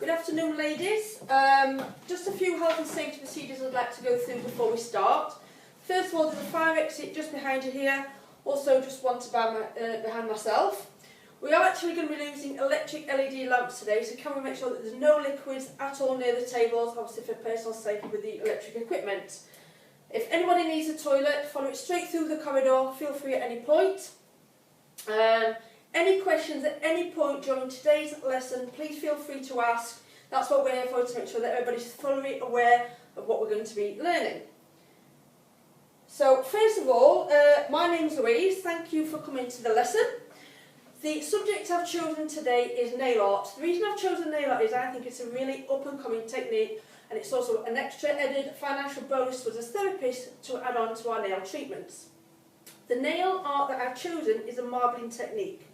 Good afternoon, ladies. Just a few health and safety procedures I'd like to go through before we start. First of all, there's a fire exit just behind you here, also just one behind myself. We are actually going to be using electric LED lamps today, so can we make sure that there's no liquids at all near the tables, obviously for personal safety with the electric equipment. If anybody needs a toilet, follow it straight through the corridor, feel free at any point. Any questions at any point during today's lesson, please feel free to ask. That's what we're here for, to make sure that everybody's fully aware of what we're going to be learning. So first of all, my name's Louise. Thank you for coming to the lesson. The subject I've chosen today is nail art. The reason I've chosen nail art is I think it's a really up-and-coming technique, and it's also an extra added financial bonus to us as therapists to add on to our nail treatments. The nail art that I've chosen is a marbling technique.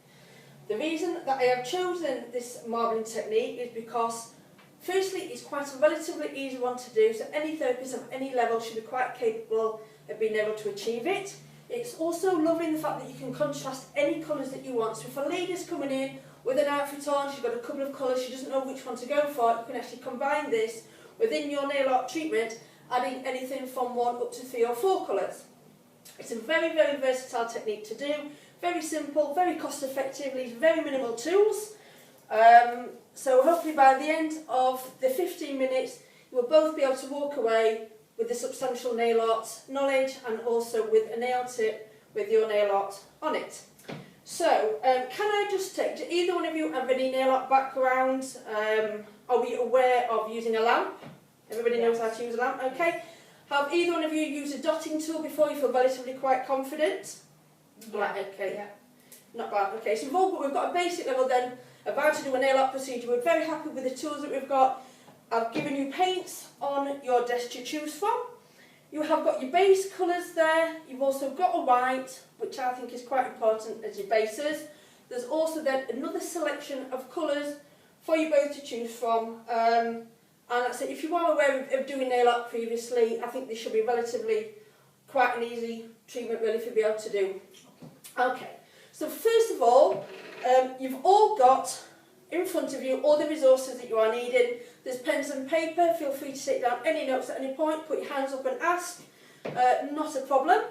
The reason that I have chosen this marbling technique is because, firstly, it's quite a relatively easy one to do, so any therapist of any level should be quite capable of being able to achieve it. It's also lovely in the fact that you can contrast any colours that you want. So if a lady's coming in with an outfit on, she's got a couple of colours, she doesn't know which one to go for, you can actually combine this within your nail art treatment, adding anything from 1 up to 3 or 4 colours. It's a very, very versatile technique to do. Very simple, very cost effective, leaves very minimal tools. So hopefully by the end of the 15 minutes you will both be able to walk away with a substantial nail art knowledge and also with a nail tip with your nail art on it. So can I just check, do either one of you have any nail art background? Are we aware of using a lamp? Everybody knows how to use a lamp, okay. Have either one of you used a dotting tool before? You feel relatively quite confident? Yeah. Right, okay. Yeah. Not bad. Okay, so we've got a basic level then of how to do a nail art procedure. We're very happy with the tools that we've got. I've given you paints on your desk to choose from. You have got your base colours there. You've also got a white, which I think is quite important as your bases. There's also then another selection of colours for you both to choose from. And that's it. If you are aware of doing nail art previously, I think this should be relatively quite an easy treatment really for you to be able to do. Okay, so first of all, you've all got in front of you all the resources that you are needing. There's pens and paper, feel free to take down any notes at any point, put your hands up and ask, not a problem.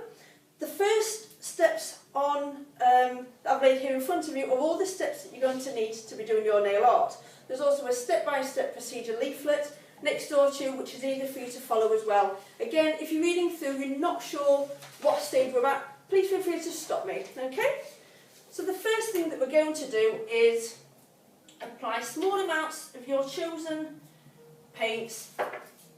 The first steps on that I've laid here in front of you are all the steps that you're going to need to be doing your nail art. There's also a step-by-step procedure leaflet next door to you, which is easy for you to follow as well. Again, if you're reading through, you're not sure what stage we're at, please feel free to stop me, okay? So the first thing that we're going to do is apply small amounts of your chosen paints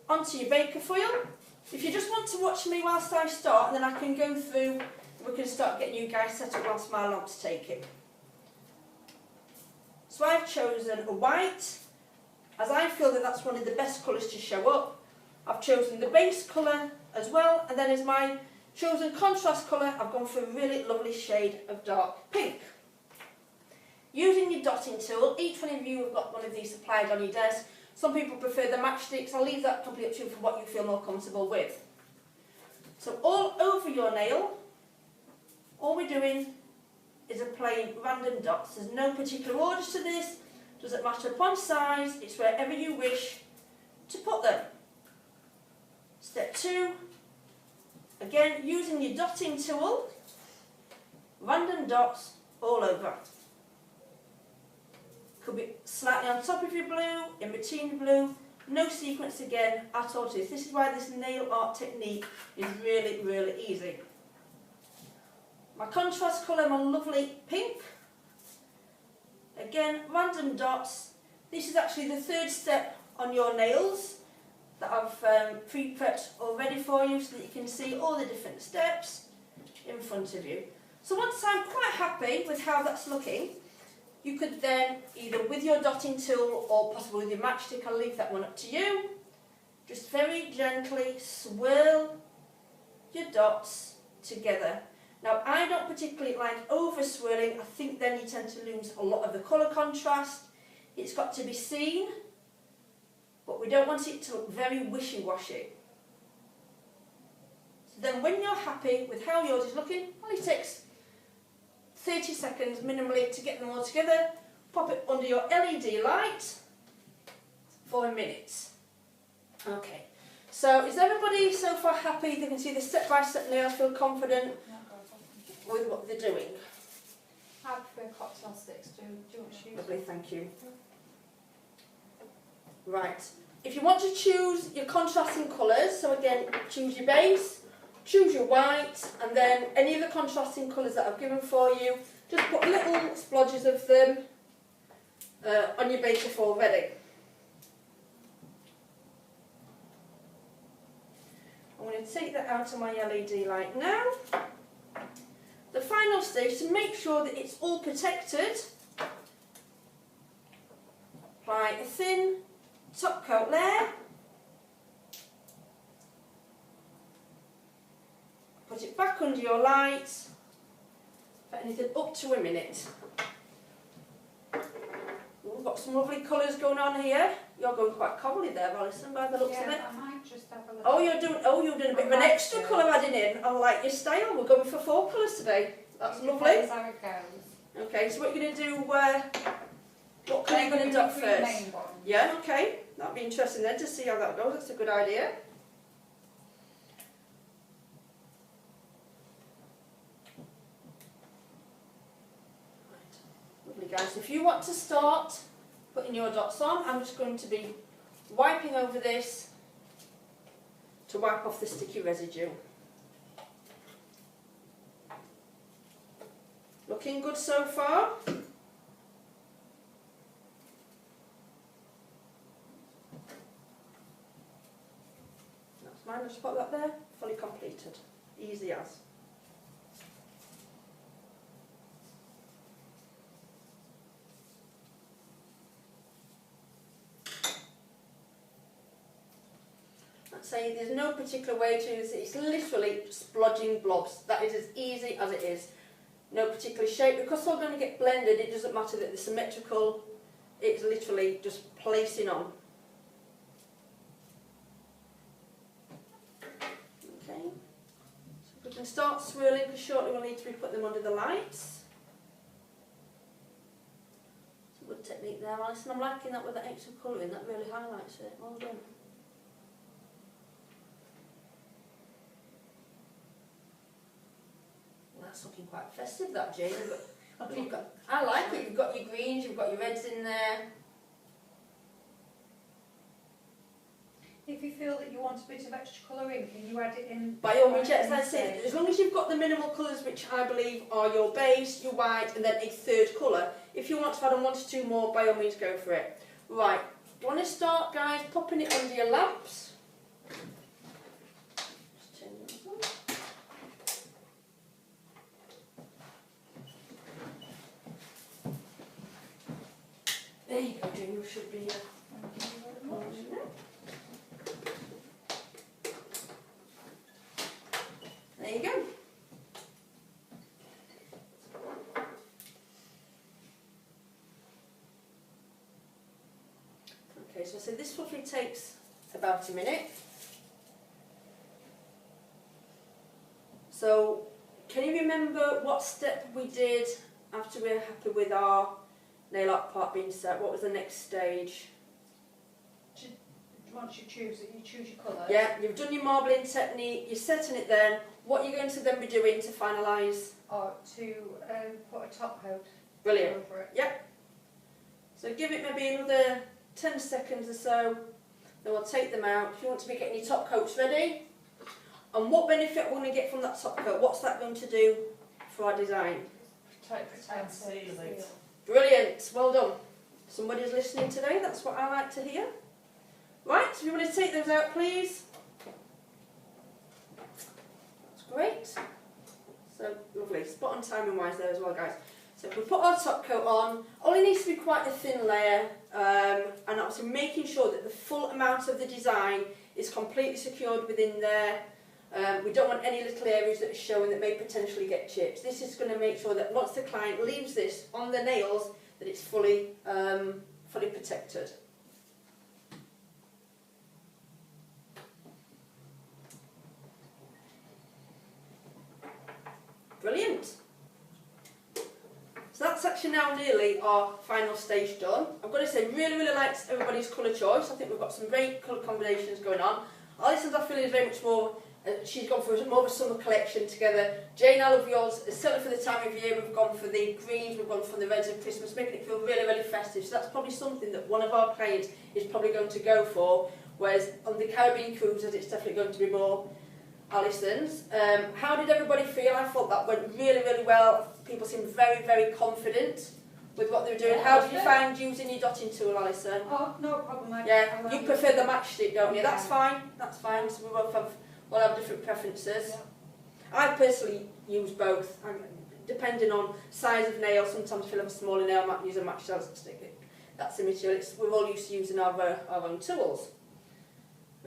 onto your baker foil. If you just want to watch me whilst I start, and then I can go through, we can start getting you guys set up whilst my lamp's taking. So I've chosen a white, as I feel that that's one of the best colours to show up. I've chosen the base colour as well, and then as my chosen contrast colour, I've gone for a really lovely shade of dark pink. Using your dotting tool, each one of you have got one of these supplied on your desk. Some people prefer the matchsticks. I'll leave that completely up to you for what you feel more comfortable with. So all over your nail, all we're doing is applying random dots. There's no particular order to this. Doesn't matter upon size. It's wherever you wish to put them. Step 2. Again, using your dotting tool, random dots all over. Could be slightly on top of your blue, in between the blue, no sequence again at all to this. This is why this nail art technique is really, really easy. My contrast colour, my lovely pink. Again, random dots. This is actually the third step on your nails that I've pre-prepped already for you so that you can see all the different steps in front of you. So once I'm quite happy with how that's looking, you could then, either with your dotting tool or possibly with your matchstick, I'll leave that one up to you, just very gently swirl your dots together. Now I don't particularly like over swirling. I think then you tend to lose a lot of the colour contrast. It's got to be seen, but we don't want it to look very wishy-washy. So then when you're happy with how yours is looking, only takes 30 seconds minimally to get them all together. Pop it under your LED light 4 minutes. Okay, so is everybody so far happy? They can see the step-by-step nails, feel confident with what they're doing? I prefer cocktail sticks. Do you want to choose? Lovely, thank you. Right, if you want to choose your contrasting colours, so again, choose your base, choose your white, and then any of the contrasting colours that I've given for you, just put little splodges of them on your base if all ready. I'm going to take that out of my LED light now. The final stage, to make sure that it's all protected, apply a thin top coat layer, put it back under your light for anything up to a minute. We've got some lovely colours going on here. You're going quite coverly there, Alison, by the looks of it. I might just have a look. Oh, you're doing a bit of an extra colour adding in. I like your style. We're going for 4 colours today. That's lovely. That's how it goes. Okay, so what are you going to do? What colour are you going to dot first? Main one. Yeah, okay. That'll be interesting then to see how that goes. That's a good idea. Right. Lovely, guys. If you want to start putting your dots on, I'm just going to be wiping over this to wipe off the sticky residue. Looking good so far. That's mine, I'll just put that there, fully completed. Easy as. I'd say there's no particular way to use it, it's literally splodging blobs. That is as easy as it is. No particular shape, because they're going to get blended, it doesn't matter that they're symmetrical, it's literally just placing on. Okay, so we can start swirling, because shortly we'll need to put them under the lights. It's a good technique there, Alison. I'm liking that with the extra colouring, that really highlights it. Well done. That's looking quite festive, that, Jane. I like it. You've got your greens, you've got your reds in there. If you feel that you want a bit of extra colouring, can you add it in? By all means, yes, that's it. As long as you've got the minimal colours, which I believe are your base, your white, and then a third colour. If you want to add on 1 to 2 more, by all means, go for it. Right. Do you want to start, guys, popping it under your lamps? There you go, Jane, you should be there you go. Okay, so this roughly takes about a minute. So, can you remember what step we did after we're happy with our nail art part being set? What was the next stage? Once you choose it, you choose your colour. Yeah, you've done your marbling technique, you're setting it then. What are you going to then be doing to finalise? Or to put a top coat Brilliant. over it. Yep. So give it maybe another 10 seconds or so, then we'll take them out. If you want to be getting your top coats ready. And what benefit we're going to get from that top coat? What's that going to do for our design? Protect seal it. Brilliant, well done. Somebody's listening today, that's what I like to hear. Right, so if you want to take those out, please. That's great. So lovely, spot on timing wise there as well, guys. So if we put our top coat on, only needs to be quite a thin layer, and obviously making sure that the full amount of the design is completely secured within there. We don't want any little areas that are showing that may potentially get chips. This is going to make sure that once the client leaves this on the nails, that it's fully protected. Brilliant. So that's actually now nearly our final stage done. I've got to say, really liked everybody's colour choice. I think we've got some great colour combinations going on. Alison's, I feel, is very much more, she's gone for more of a summer collection together. Jane, I love yours. Certainly for the time of year, we've gone for the greens, we've gone for the reds of Christmas, making it feel really festive. So that's probably something that one of our clients is probably going to go for, whereas on the Caribbean cruises, it's definitely going to be more Alison's. How did everybody feel? I thought that went really well. People seemed very confident with what they were doing. Yeah, How did you find using your dotting tool, Alison? Oh, no problem. Yeah, you prefer the matchstick, don't you? Yeah. That's fine. So we both have different preferences. Yeah. I personally use both. Depending on size of nail, sometimes if I have a smaller nail, I might use a matchstick. That's immaterial. We're all used to using our own tools.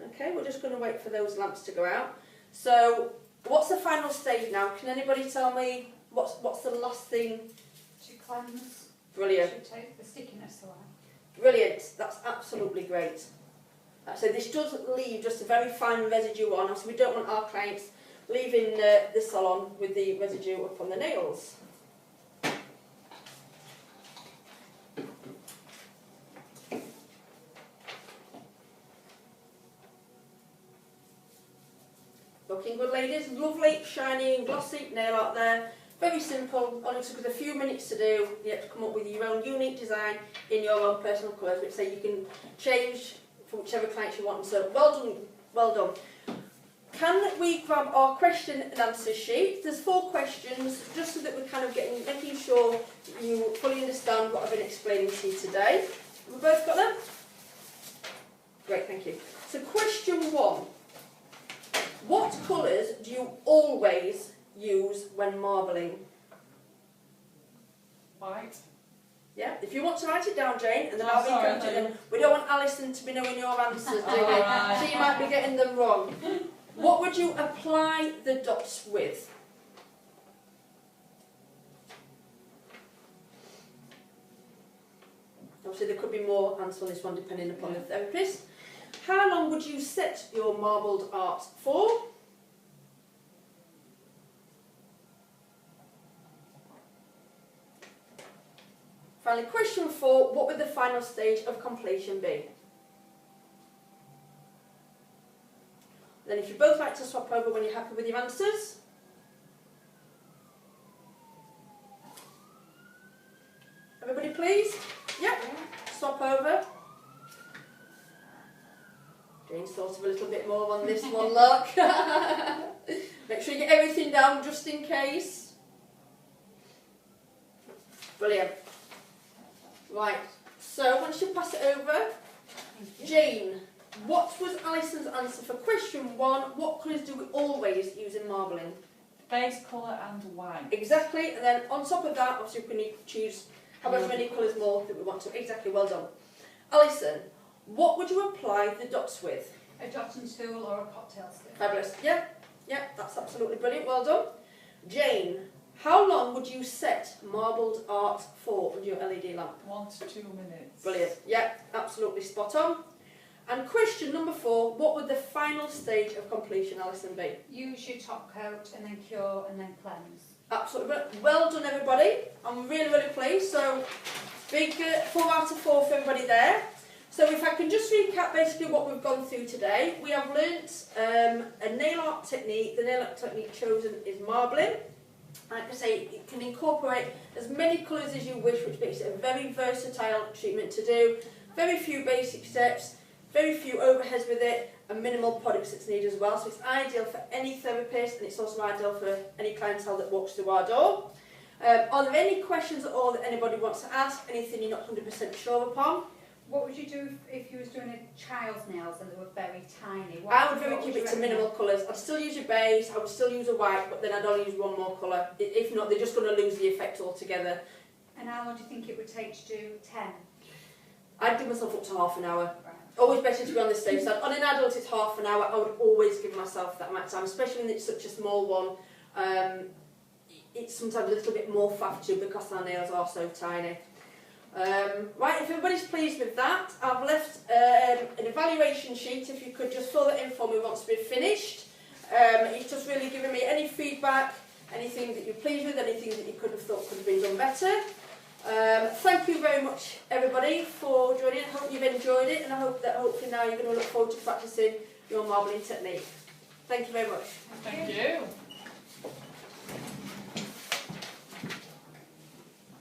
Okay, we're just going to wait for those lamps to go out. So, what's the final stage now? Can anybody tell me what's the last thing? To cleanse. Brilliant. To take the stickiness away. Brilliant. That's absolutely great. So this does leave just a very fine residue on, so we don't want our clients leaving the salon with the residue up on the nails. Looking good, ladies. Lovely, shiny and glossy nail art there. Very simple, only took us a few minutes to do. You have to come up with your own unique design in your own personal colours, which say you can change for whichever clients you want. So well done. Can we grab our question and answer sheet? There's 4 questions, just so that we're kind of making sure that you fully understand what I've been explaining to you today. Have we both got them? Great, thank you. So question 1. What colours do you always use when marbling? White. Yeah, if you want to write it down, Jane, and then I'll be sorry, correcting them. We don't want Alison to be knowing your answers, do we? Right. She might be getting them wrong. What would you apply the dots with? Obviously there could be more answers on this one depending upon the therapist. How long would you set your marbled art for? Finally, question 4, what would the final stage of completion be? Then if you both like to swap over when you're happy with your answers. Everybody please? Yep. Swap over. Jane's thought of a little bit more on this one, look. Make sure you get everything down just in case. Brilliant. Right, so once you pass it over, Jane, what was Alison's answer for question 1? What colours do we always use in marbling? Base colour and white. Exactly, and then on top of that, obviously we can choose however many colours more that we want to. Exactly, well done. Alison, what would you apply the dots with? A dotting tool or a cocktail stick. Fabulous. Yeah, that's absolutely brilliant, well done. Jane, how long would you set marbled art for with your LED lamp? 1 to 2 minutes. Brilliant. Yeah, absolutely spot on. And question number 4, what would the final stage of completion, Alison, be? Use your top coat and then cure and then cleanse. Absolutely brilliant. Well done, everybody. I'm really pleased. So, big 4 out of 4 for everybody there. So if I can just recap basically what we've gone through today. We have learnt a nail art technique. The nail art technique chosen is marbling. Like I say, it can incorporate as many colours as you wish, which makes it a very versatile treatment to do. Very few basic steps, very few overheads with it, and minimal products that's needed as well. So it's ideal for any therapist, and it's also ideal for any clientele that walks through our door. Are there any questions at all that anybody wants to ask? Anything you're not 100% sure upon? What would you do if you was doing a child's nails and they were very tiny? I would keep it to minimal colours. I'd still use your beige, I would still use a white, but then I'd only use one more colour. If not, they're just going to lose the effect altogether. And how long do you think it would take to do 10? I'd give myself up to half an hour. Right. Always better to be on the safe side. On an adult it's half an hour. I would always give myself that amount of time, especially when it's such a small one. It's sometimes a little bit more faff to because our nails are so tiny. Right, if everybody's pleased with that, I've left an evaluation sheet. If you could just fill that in for me once we've finished. It's just really giving me any feedback, anything that you're pleased with, anything that you could have thought could have been done better. Thank you very much everybody for joining. I hope you've enjoyed it, and I hope that hopefully now you're going to look forward to practising your marbling technique. Thank you very much. Thank you.